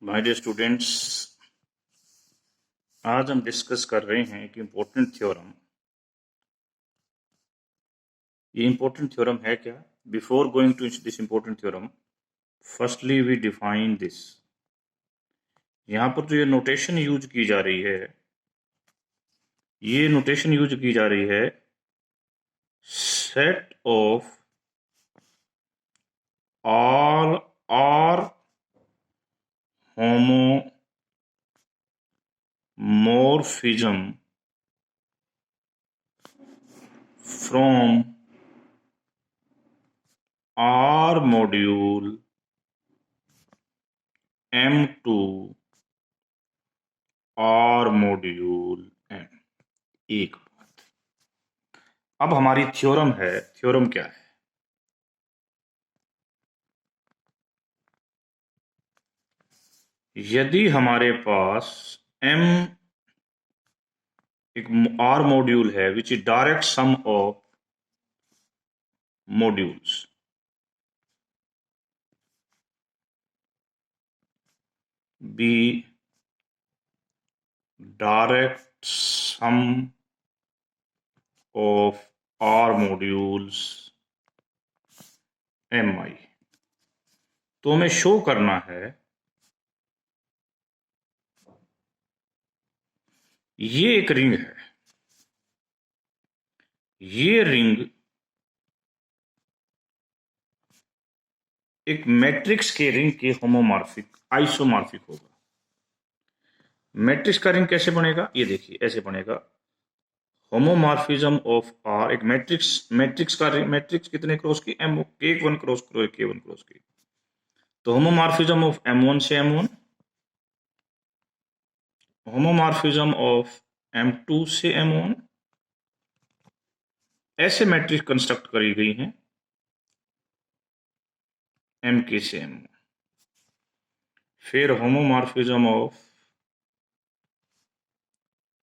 My dear students, आज हम discuss कर रहे हैं एक इम्पोर्टेंट थ्योरम। ये इम्पोर्टेंट थ्योरम है क्या? Before going to this important theorem, firstly we define this. यहाँ पर जो ये नोटेशन यूज की जा रही है, ये नोटेशन यूज की जा रही है set of all R homomorphism from R module M to R module M। एक बात, अब हमारी थ्योरम है। थ्योरम क्या है? यदि हमारे पास M एक R मॉड्यूल है which is direct sum of modules, be direct sum of R modules Mi, तो हमें शो करना है ये एक रिंग है। ये रिंग एक मैट्रिक्स के रिंग के होमोमॉर्फिक आइसोमॉर्फिक होगा। मैट्रिक्स का रिंग कैसे बनेगा? ये देखिए, ऐसे बनेगा। होमोमॉर्फिज्म ऑफ आर, एक मैट्रिक्स का रिंग, मैट्रिक्स कितने क्रॉस की? एम के वन क्रॉस के वन क्रॉस की। तो होमोमॉर्फिज्म ऑफ M1 से M1, होमोमॉर्फिज्म ऑफ M2 से M1, ऐसे मैट्रिक्स कंस्ट्रक्ट करी गई हैं MK से M1। फिर होमोमॉर्फिज्म ऑफ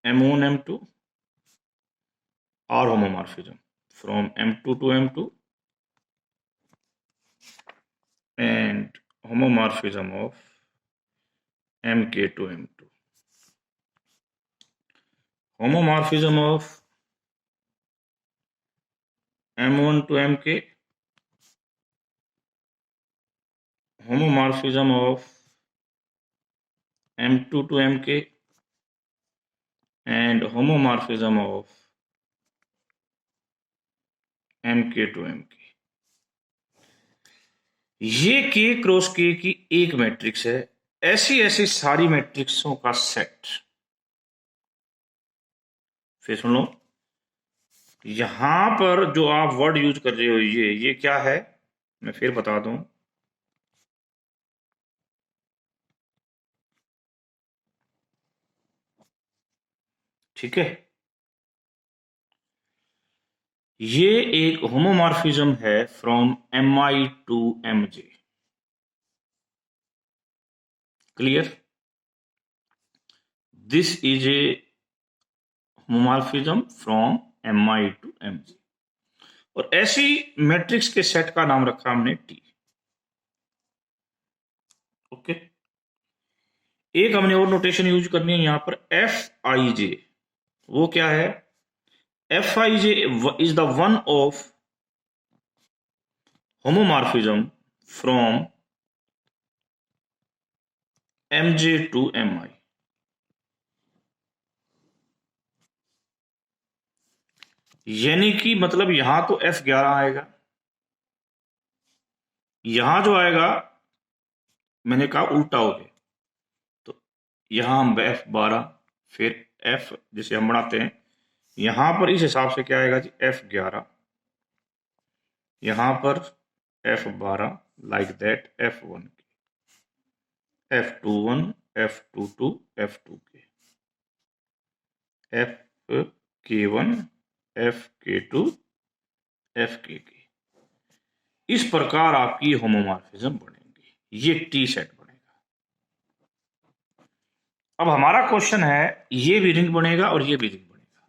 M1 M2 और homomorphism from M2 to M2 and homomorphism of MK to M2. Homomorphism of M1 to MK, homomorphism of M2 to MK and homomorphism of MK to MK। ये K cross K की एक matrix है। ऐसी ऐसी सारी मैट्रिक्सों का set. फिर सुन लो, यहां पर जो आप वर्ड यूज कर रहे हो ये क्या है, मैं फिर बता दूं। ठीक है, ये एक होमोमॉर्फिज्म है from Mi to Mj। Clear? This is a homomorphism from Mi to Mj, और ऐसी मैट्रिक्स के सेट का नाम रखा हमने T। ओके, एक हमने और नोटेशन यूज करनी है यहां पर, Fij। वो क्या है? Fij is the one of homomorphism from Mj to Mi। यानी कि मतलब यहां तो F11 आएगा, यहां जो आएगा मैंने कहा उल्टा हो गया, तो यहां हम F12, फिर F जिसे हम बनाते हैं यहां पर इस हिसाब से क्या आएगा जी? F11, यहां पर F12, लाइक दैट F1 के, F21, F22, F2 के, FK1, FK2, FK। इस प्रकार आपकी होमोमॉर्फिज्म बनेंगी, ये टी सेट बनेगा। अब हमारा क्वेश्चन है, ये भी रिंग बनेगा और ये भी रिंग बनेगा।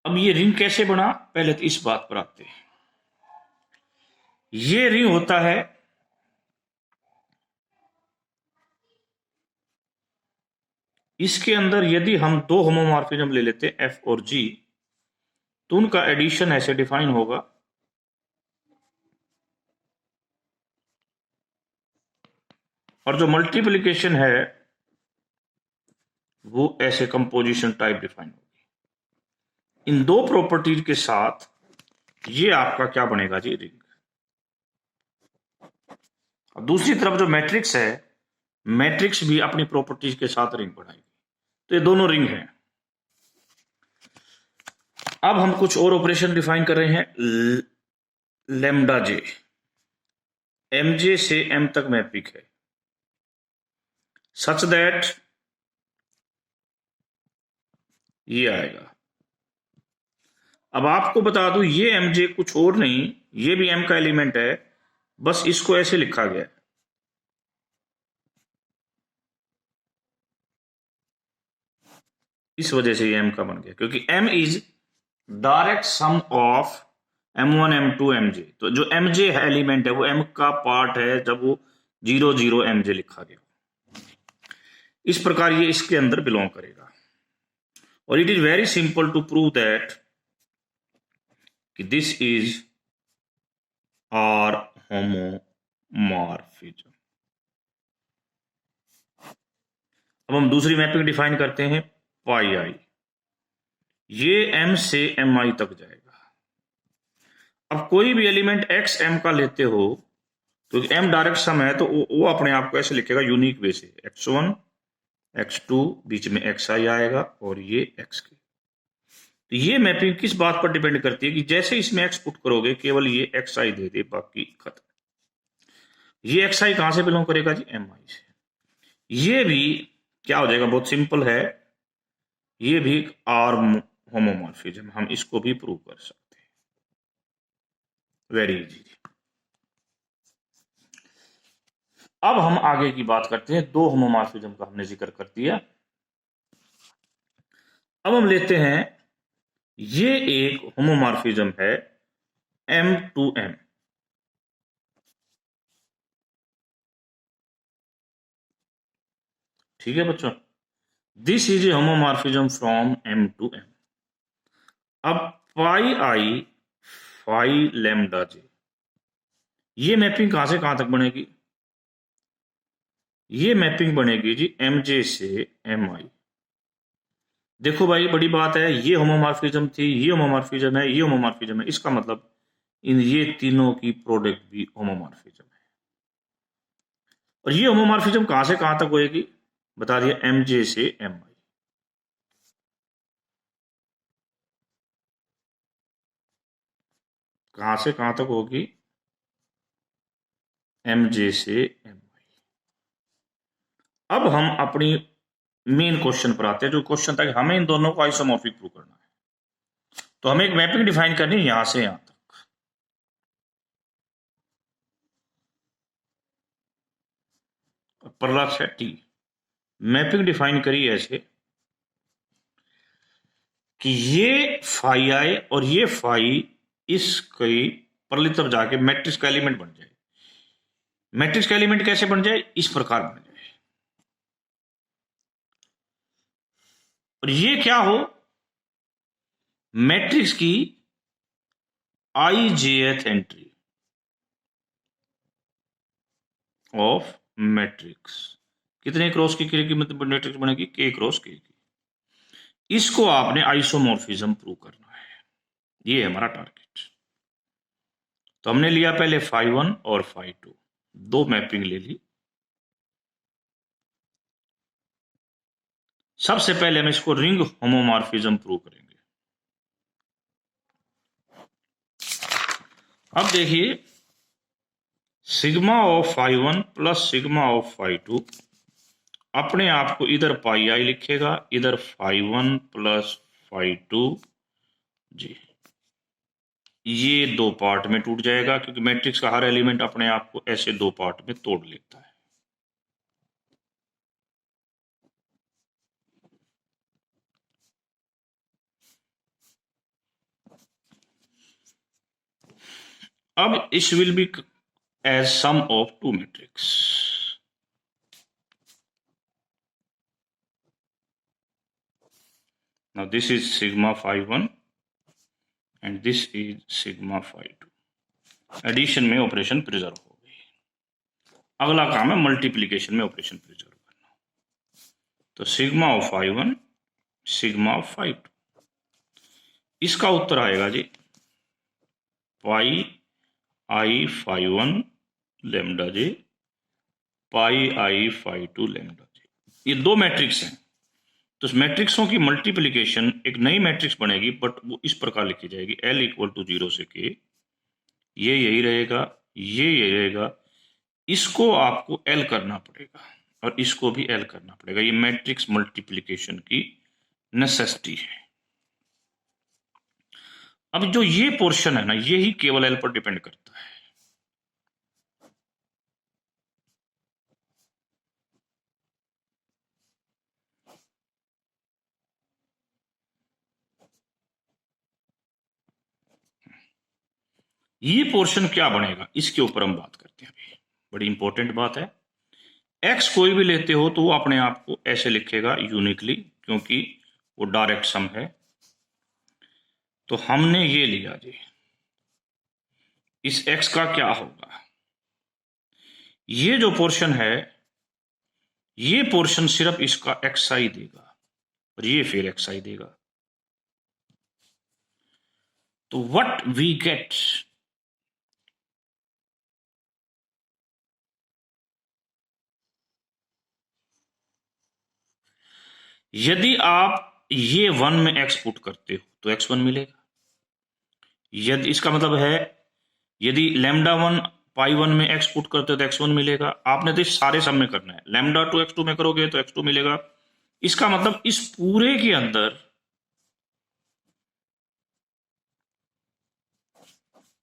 अब ये रिंग कैसे बना, पहले तो इस बात पर आते हैं। ये रिंग होता है इसके अंदर यदि हम दो होमोमॉर्फिज्म ले लेते एफ और जी, तो उनका एडिशन ऐसे डिफाइन होगा, और जो मल्टीप्लिकेशन है वो ऐसे कंपोजिशन टाइप डिफाइन होगी। इन दो प्रॉपर्टीज के साथ ये आपका क्या बनेगा जी, रिंग। और दूसरी तरफ जो मैट्रिक्स है, मैट्रिक्स भी अपनी प्रॉपर्टीज के साथ रिंग बनाएगी। तो ये दोनों रिंग हैं। अब हम कुछ और ऑपरेशन डिफाइन कर रहे हैं। लेमडा जे, एम जे से एम तक मैपिंग है, सच दैट ये आएगा। अब आपको बता दूं, ये एम जे कुछ और नहीं, ये भी एम का एलिमेंट है, बस इसको ऐसे लिखा गया है। इस वजह से ये एम का बन गया, क्योंकि M is direct sum of m1 m2 mj। तो जो mj है एलिमेंट है वो m का पार्ट है जब वो 0 0 mj लिखा गया। इस प्रकार ये इसके अंदर बिलोंग करेगा। और it is very simple to prove that कि दिस इज आर होमोमॉर्फिज्म। अब हम दूसरी मैपिंग डिफाइन करते हैं, पाई आई। ये m से mi तक जाएगा। अब कोई भी एलिमेंट x m का लेते हो, तो m डायरेक्ट सम है, तो वो अपने आप को ऐसे लिखेगा यूनिक वे से, x1 x2, बीच में xi आएगा और ये x के। तो ये मैपिंग किस बात पर डिपेंड करती है कि जैसे इसमें x पुट करोगे केवल ये xi दे दे, बाकी खत्म। ये xi कहां से बिलोंग करेगा जी, mi से। ये भी क्या हो जाएगा, बहुत सिंपल है, ये भी आर होमोमॉर्फिज्म, हम इसको भी प्रूव कर सकते हैं, वेरी इजी। अब हम आगे की बात करते हैं, दो होमोमॉर्फिज्म का हमने जिक्र कर दिया। अब हम लेते हैं, ये एक होमोमॉर्फिज्म है M2M। ठीक है बच्चों, this is a homomorphism from M2M। अब पाई आई फाई लैम्डा जे, ये मैपिंग कहां से कहां तक बनेगी, ये मैपिंग बनेगी जी MJ से MI। देखो भाई, बड़ी बात है, ये होमोमॉर्फिज्म थी, ये होमोमॉर्फिज्म है, ये होमोमॉर्फिज्म है, इसका मतलब इन ये तीनों की प्रोडक्ट भी होमोमॉर्फिज्म है। और ये होमोमॉर्फिज्म कहां से कहां तक होएगी, बता दिया, MJ से MI। कहां से कहां तक होगी, MJ से MI। अब हम अपनी मेन क्वेश्चन पर आते हैं, जो क्वेश्चन था कि हमें इन दोनों को आइसोमॉर्फिक प्रूव करना है। तो हमें एक मैपिंग डिफाइन करनी है यहां से यहां तक। परला सेटी मैपिंग डिफाइन करी ऐसे कि ये फाई आई और ये फाई इसकी परली तरफ जाके मैट्रिक्स का एलिमेंट बन जाए। मैट्रिक्स का एलिमेंट कैसे बन जाए, इस प्रकार बन जाए। और ये क्या हो, मैट्रिक्स की IJth एंट्री ऑफ मैट्रिक्स, कितने क्रॉस की मैट्रिक्स बनेगी, K क्रॉस K की। इसको आपने आइसोमॉर्फिज्म प्रूव करना है, ये है हमारा टारगेट। तो हमने लिया पहले फाई 1 और फाई 2, दो मैपिंग ले ली। सबसे पहले हम इसको रिंग होमोमॉर्फिज्म प्रूव करेंगे। अब देखिए, sigma of phi 1 plus sigma of phi 2 अपने आप को इधर पाई आई लिखेगा, इधर फाई 1 प्लस फाई 2 जी। ये दो पार्ट में टूट जाएगा, क्योंकि मैट्रिक्स का हर एलिमेंट अपने आप को ऐसे दो पार्ट में तोड़ लेता है। अब इस will be as sum of two matrix. Now this is sigma phi 1 and this is sigma phi 2। Addition में ऑपरेशन प्रिजर्व हो गई। अगला काम है मल्टीप्लीकेशन में ऑपरेशन प्रिजर्व करना। तो sigma of phi 1 sigma of phi 2, इसका उत्तर आएगा जी पाई आई phi 1 लैम्डा जे पाई आई phi 2 लैम्डा जे। ये दो मैट्रिक्स हैं, तो इस मैट्रिक्सों की मल्टीप्लिकेशन एक नई मैट्रिक्स बनेगी, बट वो इस प्रकार लिखी जाएगी L इक्वल टू 0 से के, ये यही रहेगा, ये यही रहेगा। इसको आपको L करना पड़ेगा और इसको भी L करना पड़ेगा। ये मैट्रिक्स मल्टीप्लिकेशन की नेसेसिटी है। अब जो ये पोर्शन है ना, ये ही केवल L पर डिपेंड करता है। ये पोर्शन क्या बनेगा, इसके ऊपर हम बात करते हैं अभी। बड़ी इंपॉर्टेंट बात है। एक्स कोई भी लेते हो तो वो अपने आप को ऐसे लिखेगा यूनिकली, क्योंकि वो डायरेक्ट सम है। तो हमने ये लिया जी, इस एक्स का क्या होगा, ये जो पोर्शन है, ये पोर्शन सिर्फ इसका एक्स आई देगा और ये फिर एक्स आई देगा। तो व्हाट वी गेट, यदि आप ये 1 में एक्स पुट करते हो तो x1 मिलेगा। यदि इसका मतलब है यदि लैम्डा 1 पाई 1 में x पुट करते हो तो x1 मिलेगा। आपने तो इस सारे सम में करना है, लैम्डा 2 x2 में करोगे तो x2 मिलेगा। इसका मतलब इस पूरे के अंदर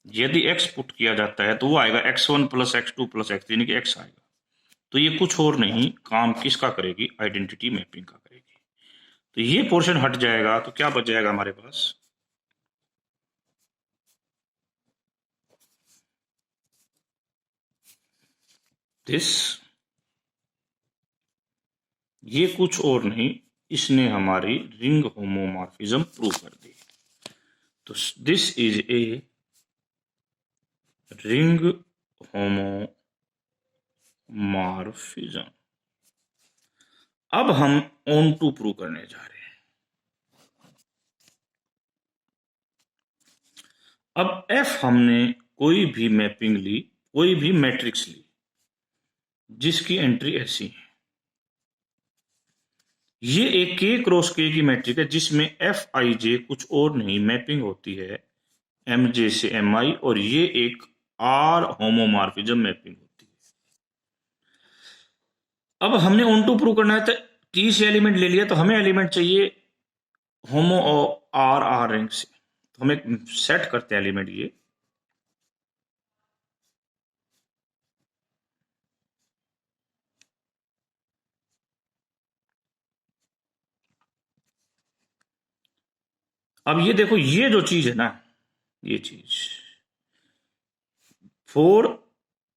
यदि x पुट किया जाता है तो वो आएगा x1 plus x2 plus x3, यानी कि x आएगा। तो ये कुछ और नहीं, काम किसका करेगी, आइडेंटिटी मैपिंग का करेगी। तो ये पोर्शन हट जाएगा तो क्या बच जाएगा हमारे पास, दिस। ये कुछ और नहीं, इसने हमारी रिंग होमोमॉर्फिज्म प्रूव कर दी। तो this is a ring homomorphism. अब हम ऑन टू प्रूव करने जा रहे हैं। अब एफ हमने कोई भी मैपिंग ली, कोई भी मैट्रिक्स ली जिसकी एंट्री ऐसी है, ये एक के क्रॉस के की मैट्रिक है जिसमें एफ आई जे कुछ और नहीं, मैपिंग होती है एम जे से एम आई, और ये एक आर होमोमॉर्फिज्म मैपिंग होती है। अब हमने ऑन टू प्रूव करना है, तो टी से एलिमेंट ले लिया, तो हमें एलिमेंट चाहिए होमो आर आर रिंग से। तो हम एक सेट करते हैं एलिमेंट ये, अब ये देखो, ये जो चीज है ना, ये चीज फॉर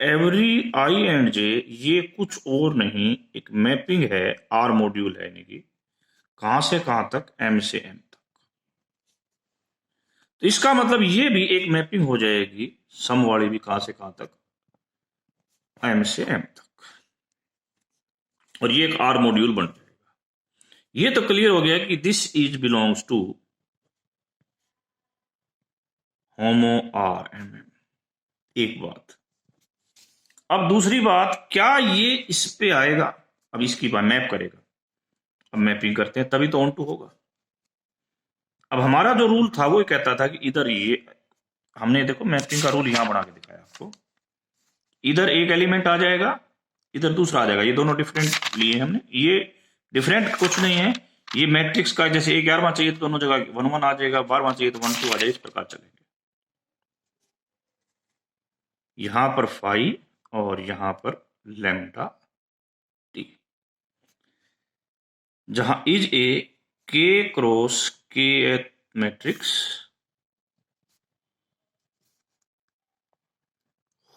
एवरी आई एंड जे, ये कुछ और नहीं, एक मैपिंग है, आर मॉड्यूल है, यानी कि कहां से कहां तक, एम से एम तक। तो इसका मतलब ये भी एक मैपिंग हो जाएगी, सम वाली भी कहां से कहां तक, एम से एम तक, और ये एक आर मॉड्यूल बन जाएगा। ये तो क्लियर हो गया कि this is belongs to homo R M M. एक बात। अब दूसरी बात, क्या ये इस पे आएगा, अब इसकी बात मैप करेगा। अब मैपिंग करते हैं तभी तो ऑन टू होगा। अब हमारा जो रूल था वो कहता था कि इधर ये, हमने देखो मैपिंग का रूल यहां बना के दिखाया आपको, इधर एक एलिमेंट आ जाएगा, इधर दूसरा आ जाएगा। ये दोनों डिफरेंट लिए हमने, ये डिफरेंट कुछ नहीं है। ये मैट्रिक्स का जैसे 11वां चाहिए तो दोनों जगह 1 1 आ जाएगा, 12वां चाहिए तो 1 2 आ जाएगा, इस प्रकार चलेंगे। यहां पर फाई और यहां पर लैम्डा टी, जहां इज ए के क्रॉस के matrix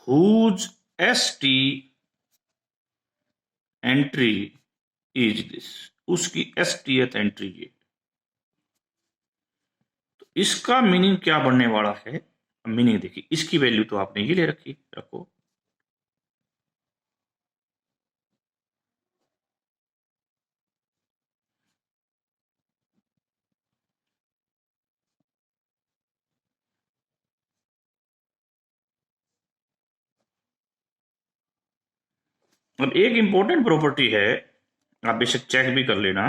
whose st entry is this, उसकी एसटीएथ एंट्री ये। इसका मीनिंग क्या बनने वाला है? मीनिंग देखिए, इसकी वैल्यू तो आपने ये ले रखी, रखो। अब एक इंपॉर्टेंट प्रॉपर्टी है, आप बेशक चेक भी कर लेना,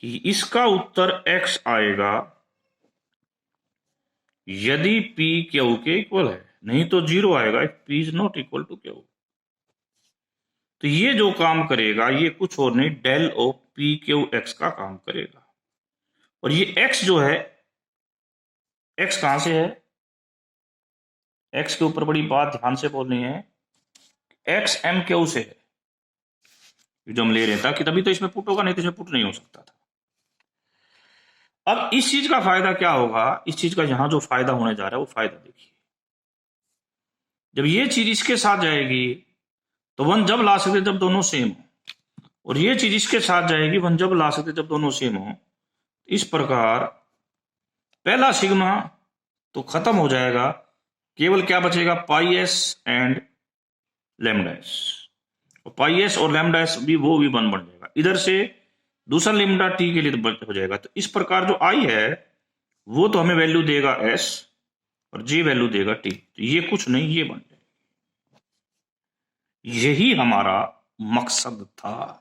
कि इसका उत्तर x आएगा यदि p क्यू के इक्वल है, नहीं तो 0 आएगा if p is not equal to Q. तो ये जो काम करेगा ये कुछ और नहीं, del of p Q x का काम करेगा। और ये x जो है, x कहां से है? x के ऊपर बड़ी बात ध्यान से बोलनी है, x m क्यू से है जो हम ले रहे हैं, ताकि तभी तो इसमें पुट होगा, नहीं तो इसमें पुट नहीं हो सकता था। अब इस चीज का फायदा क्या होगा? इस चीज का यहां जो फायदा होने जा रहा है वो फायदा देखिए, जब ये चीज इसके साथ जाएगी तो 1 जब ला सकते जब दोनों सेम हो, और ये चीज इसके साथ जाएगी 1 जब ला सकते जब दोनों सेम हो। इस प्रकार पहला सिग्मा तो खत्म हो जाएगा, केवल क्या बचेगा? पाई एस एंड लैम्डा एस, और पाई एस और लैम्डा एस भी वो भी 1 बन जाएगा। इधर से दूसरा लैम्डा टी के लिए हो जाएगा। तो इस प्रकार जो आई है वो तो हमें वैल्यू देगा एस और जे वैल्यू देगा टी। तो ये कुछ नहीं, ये बन जाएगा। यही हमारा मकसद था।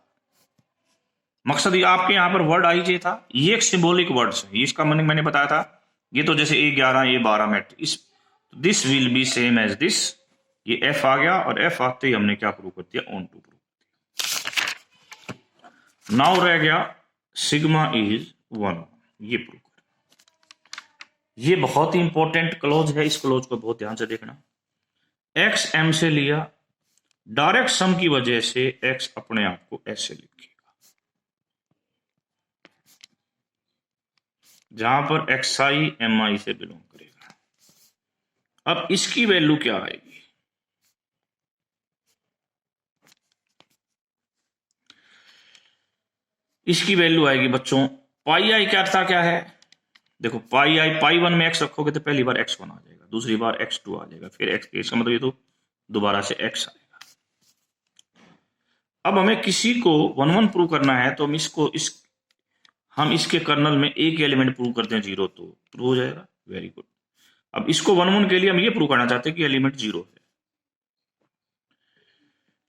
मकसद ये आपके यहां पर वर्ड आई जे था, ये एक सिंबॉलिक वर्ड है, इसका मीनिंग मैंने बताया था। ये तो जैसे A11 A12 matrix, this will be same as this, ये F आ गया, और F आते ही हमने क्या प्रूव कर दिया? On to prove. नाउ रह गया सिग्मा इज 1, ये प्रूव कर। ये बहुत ही इंपॉर्टेंट क्लोज है, इस क्लोज को बहुत ध्यान से देखना। x m से लिया, डायरेक्ट सम की वजह से x अपने आप को ऐसे लिखेगा, जहां पर xi mi से बिलोंग करेगा। अब इसकी वैल्यू क्या आएगी? इसकी वैल्यू आएगी बच्चों, पाई आई क्या था, क्या है? देखो पाई आई, पाई 1 में x रखोगे तो पहली बार x1 आ जाएगा, दूसरी बार x2 आ जाएगा, फिर x, इसका मतलब ये तो दोबारा से x आएगा। अब हमें किसी को 1 1 प्रूव करना है, तो हम इसके कर्नल में एक एलिमेंट प्रूव करते हैं 0, तो प्रूव हो जाएगा। Very good. अब इसको 1 1 के लिए हम ये प्रूव करना चाहते हैं कि एलिमेंट 0 है।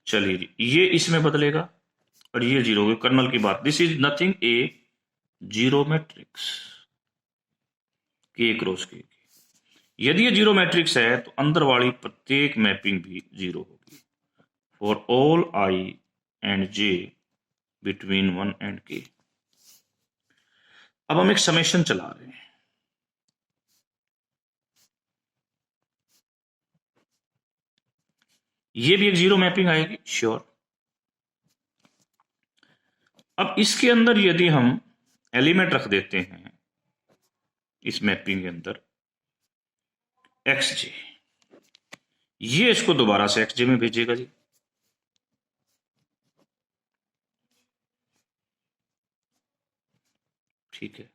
चलिए ये इसमें बदलेगा और ये 0 है, कर्नल की बात। This is nothing A zero matrix के क्रॉस के। यदि ये 0 मैट्रिक्स है तो अंदर वाली प्रत्येक मैपिंग भी 0 होगी for all I and J between 1 and k। अब हम एक समेशन चला रहे हैं, ये भी एक 0 मैपिंग आएगी, श्योर। अब इसके अंदर यदि हम एलिमेंट रख देते हैं इस मैपिंग के अंदर xj, ये इसको दोबारा से xj में भेजेगा जी। ठीक है।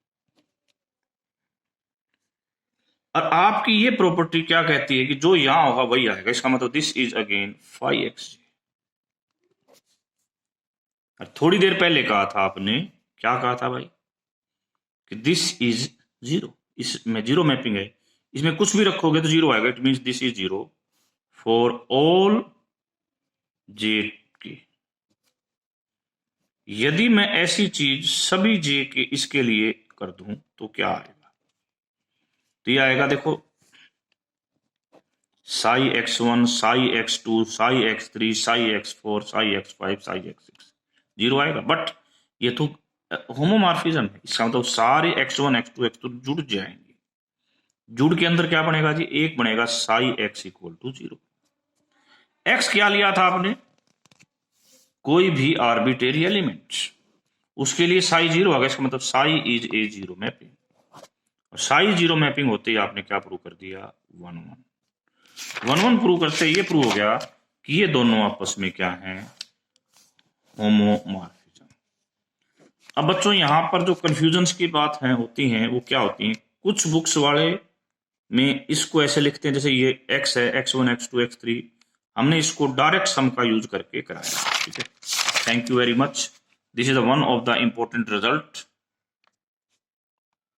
और आपकी ये प्रॉपर्टी क्या कहती है कि जो यहां होगा वही आएगा, इसका मतलब दिस इज अगेन 5xj। और थोड़ी देर पहले कहा था आपने, क्या कहा था भाई? कि दिस इज 0, इसमें 0 मैपिंग है, इसमें कुछ भी रखोगे तो 0 आएगा। It means this is 0 for all J K. यदि मैं ऐसी चीज सभी जे के इसके लिए कर दूं तो क्या आएगा? तो ये आएगा, देखो, Sai x1, Sai x2, Sai x3, Sai x4, Sai x5, Sai x6, 0 आएगा। बट ये तो होमोमॉर्फिज्म है, इसका मतलब सारे x1, x2, x2 जुड़ जाएंगे। जुड़ के अंदर क्या बनेगा जी? एक बनेगा psi x equal to 0। x क्या लिया था आपने? कोई भी आर्बिट्रेरी एलिमेंट, उसके लिए साई 0 आ गया, इसका मतलब साई इज ए 0 मैपिंग। और साई 0 मैपिंग होते ही आपने क्या प्रूव कर दिया? 1 1 1 प्रूव करते ये प्रूव हो गया कि ये दोनों आपस में क्या हैं? होमोमॉर्फिज्म। अब बच्चों यहां पर जो कंफ्यूजन्स की बात है होती हैं वो क्या होती हैं? कुछ बुक्स वाले में इसको ऐसे लिखते हैं जैसे ये x है, x1 x2 x3, हमने इसको डायरेक्ट सम का यूज करके कराया। ठीक है, thank you very much. This is one of the important result